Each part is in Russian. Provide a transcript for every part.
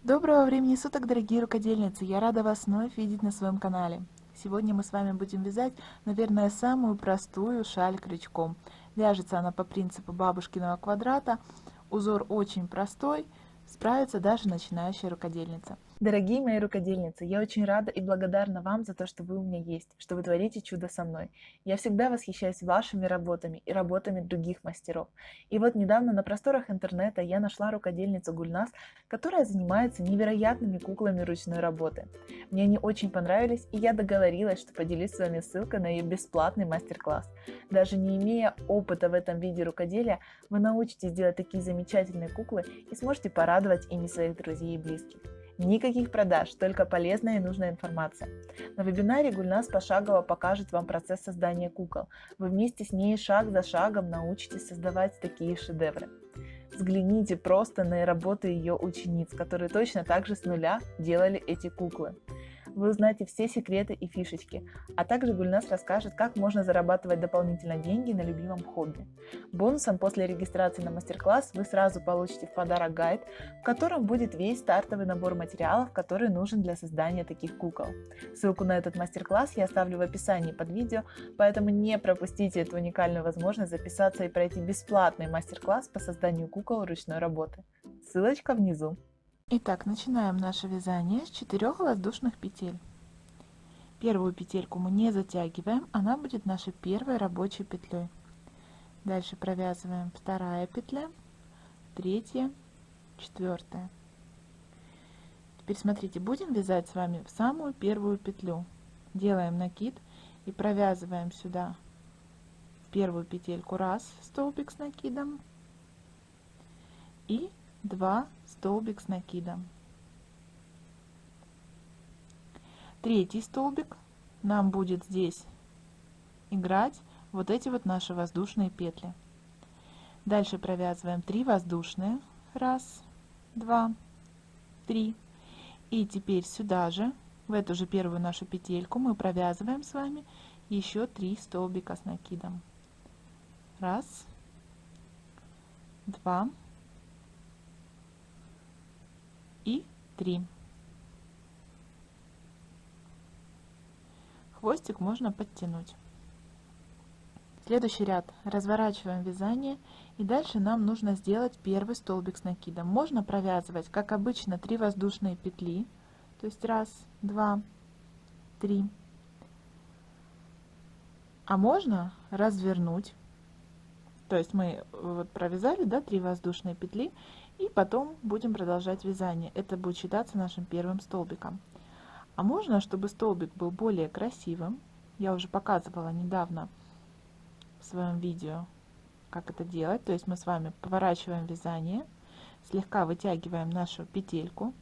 Доброго времени суток, дорогие рукодельницы! Я рада вас вновь видеть на своем канале. Сегодня мы с вами будем вязать, наверное, самую простую шаль крючком. Вяжется она по принципу бабушкиного квадрата. Узор очень простой, справится даже начинающая рукодельница. Дорогие мои рукодельницы, я очень рада и благодарна вам за то, что вы у меня есть, что вы творите чудо со мной. Я всегда восхищаюсь вашими работами и работами других мастеров. И вот недавно на просторах интернета я нашла рукодельницу Гульнас, которая занимается невероятными куклами ручной работы. Мне они очень понравились, и я договорилась, что поделюсь с вами ссылкой на ее бесплатный мастер-класс. Даже не имея опыта в этом виде рукоделия, вы научитесь делать такие замечательные куклы и сможете порадовать ими своих друзей и близких. Никаких продаж, только полезная и нужная информация. На вебинаре Гульнас пошагово покажет вам процесс создания кукол. Вы вместе с ней шаг за шагом научитесь создавать такие шедевры. Взгляните просто на работы ее учениц, которые точно так же с нуля делали эти куклы. Вы узнаете все секреты и фишечки, а также Гульнас расскажет, как можно зарабатывать дополнительно деньги на любимом хобби. Бонусом после регистрации на мастер-класс вы сразу получите в подарок гайд, в котором будет весь стартовый набор материалов, который нужен для создания таких кукол. Ссылку на этот мастер-класс я оставлю в описании под видео, поэтому не пропустите эту уникальную возможность записаться и пройти бесплатный мастер-класс по созданию кукол ручной работы. Ссылочка внизу. Итак, начинаем наше вязание с 4 воздушных петель. Первую петельку мы не затягиваем, она будет нашей первой рабочей петлей. Дальше провязываем вторая петля, третья, четвертая. Теперь смотрите, будем вязать с вами в самую первую петлю. Делаем накид и провязываем сюда в первую петельку раз столбик с накидом и 2 столбик с накидом. Третий столбик нам будет здесь играть вот эти вот наши воздушные петли. Дальше провязываем 3 воздушные, 1, 2, 3. И теперь сюда же, в эту же первую нашу петельку, мы провязываем с вами еще 3 столбика с накидом. 1, 2 и 3. Хвостик можно подтянуть. Следующий ряд разворачиваем вязание, и дальше нам нужно сделать первый столбик с накидом. Можно провязывать, как обычно, 3 воздушные петли, то есть 1, 2, 3. А можно развернуть, то есть мы вот провязали, да, 3 воздушные петли, и потом будем продолжать вязание. Это будет считаться нашим первым столбиком. А можно, чтобы столбик был более красивым, я уже показывала недавно в своем видео, как это делать. То есть мы с вами поворачиваем вязание, слегка вытягиваем нашу петельку,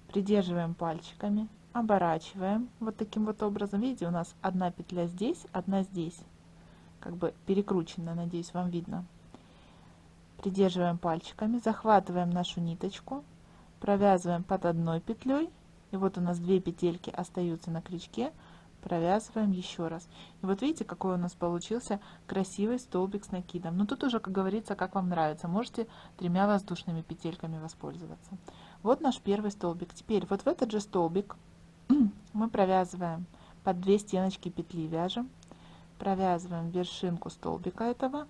придерживаем пальчиками, оборачиваем вот таким вот образом. Видите, у нас одна петля здесь, одна здесь, как бы перекручена, надеюсь, вам видно. Придерживаем пальчиками, захватываем нашу ниточку, провязываем под одной петлей, и вот у нас 2 петельки остаются на крючке, провязываем еще раз. И вот видите, какой у нас получился красивый столбик с накидом. Но тут уже, как говорится, как вам нравится. Можете 3 воздушными петельками воспользоваться. Вот наш первый столбик. Теперь вот в этот же столбик мы провязываем под 2 стеночки петли, вяжем, провязываем вершинку столбика этого,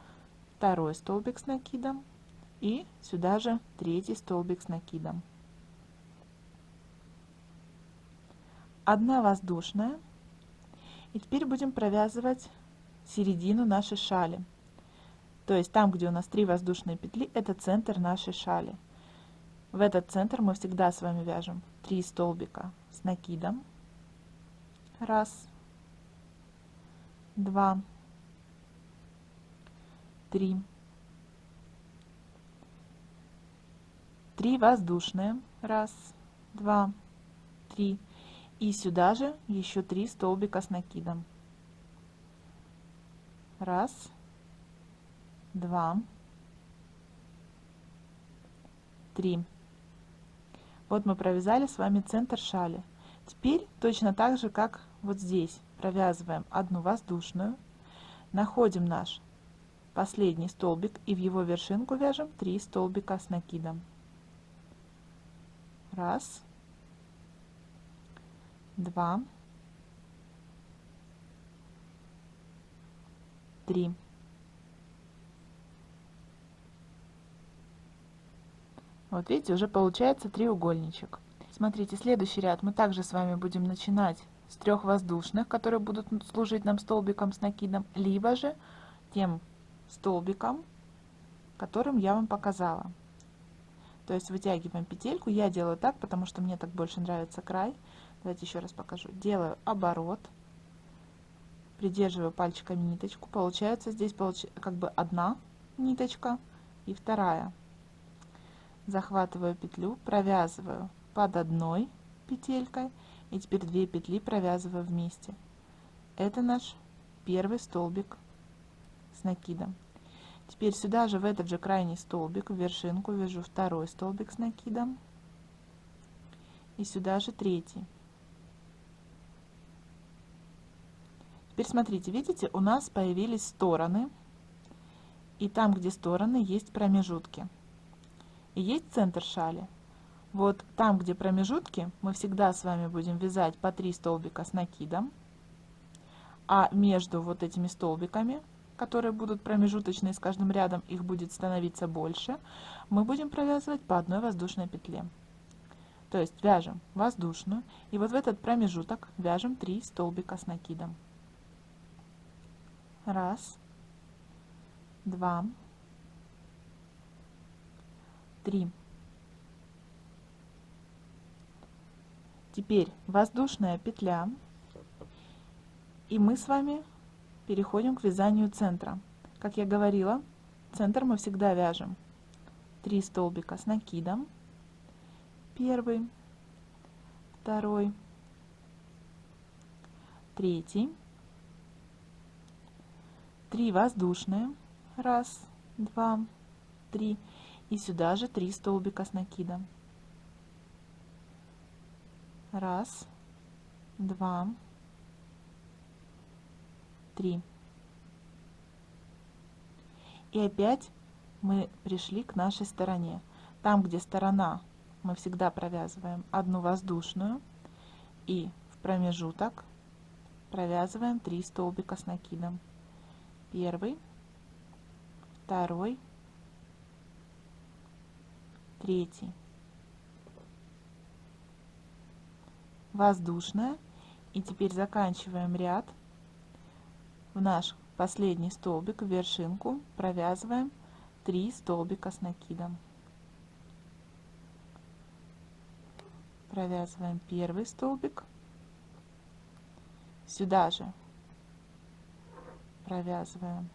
второй столбик с накидом и сюда же третий столбик с накидом. 1 воздушная. И теперь будем провязывать середину нашей шали. То есть там, где у нас 3 воздушные петли, это центр нашей шали. В этот центр мы всегда с вами вяжем 3 столбика с накидом. 1, 2, 3. 3 воздушные. 1, 2, 3. И сюда же еще 3 столбика с накидом. 1, 2, 3. Вот мы провязали с вами центр шали. Теперь точно так же, как вот здесь, провязываем 1 воздушную, находим наш последний столбик и в его вершинку вяжем 3 столбика с накидом. Раз, два, три. Вот видите, уже получается треугольничек. Смотрите, следующий ряд мы также с вами будем начинать с 3 воздушных, которые будут служить нам столбиком с накидом, либо же тем столбиком, которым я вам показала. То есть вытягиваем петельку. Я делаю так, потому что мне так больше нравится край. Давайте еще раз покажу. Делаю оборот, придерживаю пальчиками ниточку. Получается здесь как бы одна ниточка и вторая. Захватываю петлю, провязываю под одной петелькой и теперь 2 петли провязываю вместе. Это наш первый столбик с накидом. Теперь сюда же в этот же крайний столбик в вершинку вяжу второй столбик с накидом и сюда же третий. Теперь смотрите, видите, у нас появились стороны, и там, где стороны, есть промежутки. И есть центр шали. Вот там, где промежутки, мы всегда с вами будем вязать по 3 столбика с накидом, а между вот этими столбиками, которые будут промежуточные с каждым рядом, их будет становиться больше, мы будем провязывать по одной воздушной петле. То есть вяжем воздушную, и вот в этот промежуток вяжем 3 столбика с накидом. Раз, два, три. Теперь воздушная петля, и мы с вами переходим к вязанию центра. Как я говорила, центр мы всегда вяжем 3 столбика с накидом, первый, второй, третий, 3 воздушные, раз, два, три, и сюда же 3 столбика с накидом. Раз, два, три. И опять мы пришли к нашей стороне. Там, где сторона, мы всегда провязываем одну воздушную и в промежуток провязываем 3 столбика с накидом. Первый, второй, третий. Воздушная. И теперь заканчиваем ряд. В наш последний столбик, в вершинку, провязываем 3 столбика с накидом. Провязываем первый столбик. Сюда же провязываем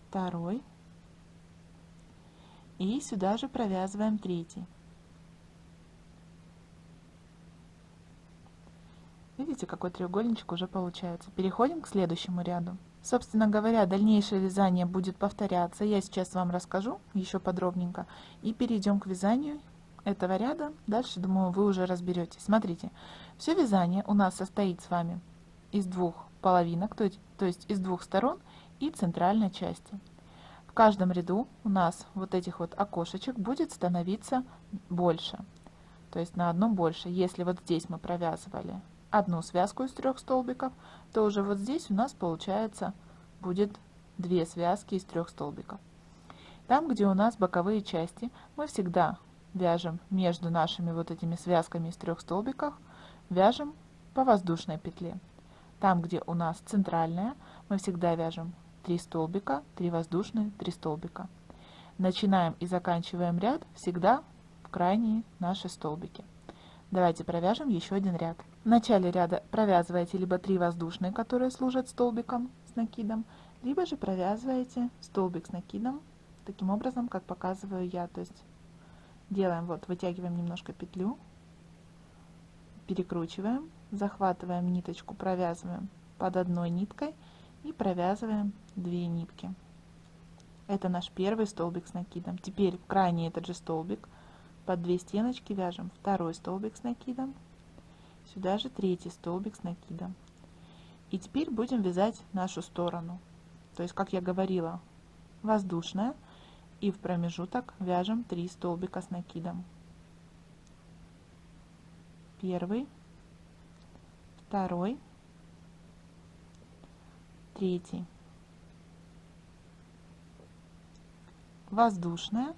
второй. И сюда же провязываем третий. Видите, какой треугольничек уже получается. Переходим к следующему ряду. Собственно говоря, дальнейшее вязание будет повторяться. Я сейчас вам расскажу еще подробненько. И перейдем к вязанию этого ряда. Дальше, думаю, вы уже разберетесь. Смотрите, все вязание у нас состоит с вами из 2 половинок, то есть из 2 сторон и центральной части. В каждом ряду у нас вот этих вот окошечек будет становиться больше. То есть на одном больше. Если вот здесь мы провязывали одну связку из 3 столбиков, то уже вот здесь у нас получается будет 2 связки из 3 столбиков. Там, где у нас боковые части, мы всегда вяжем между нашими вот этими связками из 3 столбиков, вяжем по воздушной петле. Там, где у нас центральная, мы всегда вяжем 3 столбика, 3 воздушные, 3 столбика. Начинаем и заканчиваем ряд всегда в крайние наши столбики. Давайте провяжем еще один ряд. В начале ряда провязываете либо 3 воздушные, которые служат столбиком с накидом, либо же провязываете столбик с накидом, таким образом, как показываю я. То есть делаем, вот, вытягиваем немножко петлю, перекручиваем, захватываем ниточку, провязываем под одной ниткой и провязываем 2 нитки. Это наш первый столбик с накидом. Теперь в крайний этот же столбик под 2 стеночки вяжем второй столбик с накидом, сюда же третий столбик с накидом. И теперь будем вязать нашу сторону. То есть, как я говорила, воздушная, и в промежуток вяжем 3 столбика с накидом. Первый, второй, третий. Воздушная.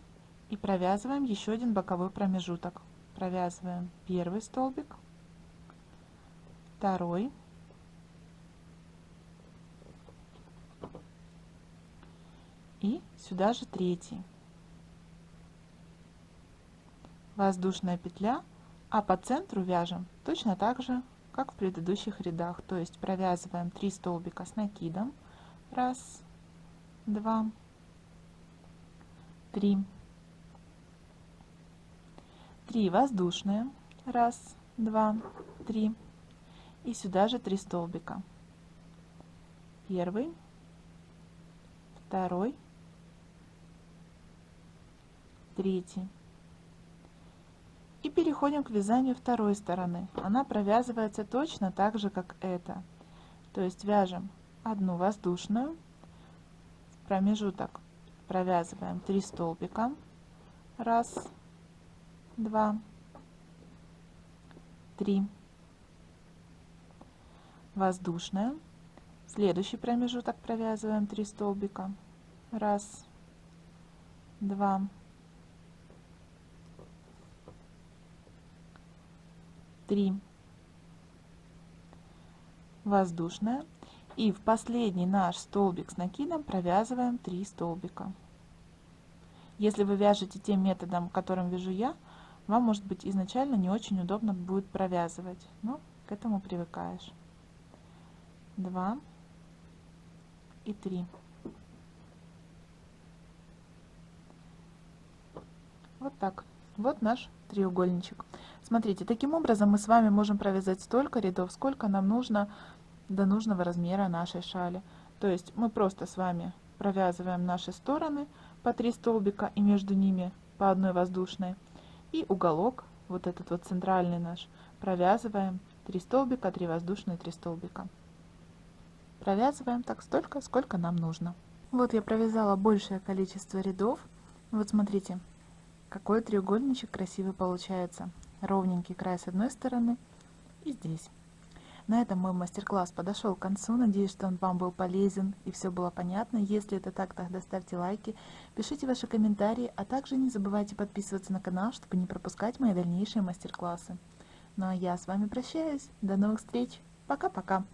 И провязываем еще один боковой промежуток. Провязываем первый столбик, второй, и сюда же третий. Воздушная петля, а по центру вяжем точно так же, как в предыдущих рядах. То есть провязываем 3 столбика с накидом. Раз, два, три. 3 воздушные. Раз, два, три. И сюда же 3 столбика. Первый, второй, третий. И переходим к вязанию второй стороны. Она провязывается точно так же, как эта. То есть вяжем одну воздушную, в промежуток провязываем 3 столбика. Раз, два, три. Воздушная. Следующий промежуток провязываем 3 столбика. Раз, два, три. Воздушная. И в последний наш столбик с накидом провязываем 3 столбика. Если вы вяжете тем методом, которым вяжу я, вам, может быть, изначально не очень удобно будет провязывать, но к этому привыкаешь. 2 и 3. Вот так. Вот наш треугольничек. Смотрите, таким образом мы с вами можем провязать столько рядов, сколько нам нужно до нужного размера нашей шали. То есть мы просто с вами провязываем наши стороны по 3 столбика и между ними по одной воздушной. И уголок, вот этот вот центральный наш, провязываем 3 столбика, 3 воздушные, 3 столбика. Провязываем так столько, сколько нам нужно. Вот я провязала большее количество рядов. Вот смотрите, какой треугольничек красивый получается. Ровненький край с одной стороны и здесь. На этом мой мастер-класс подошел к концу. Надеюсь, что он вам был полезен и все было понятно. Если это так, тогда ставьте лайки, пишите ваши комментарии, а также не забывайте подписываться на канал, чтобы не пропускать мои дальнейшие мастер-классы. Ну а я с вами прощаюсь. До новых встреч. Пока-пока.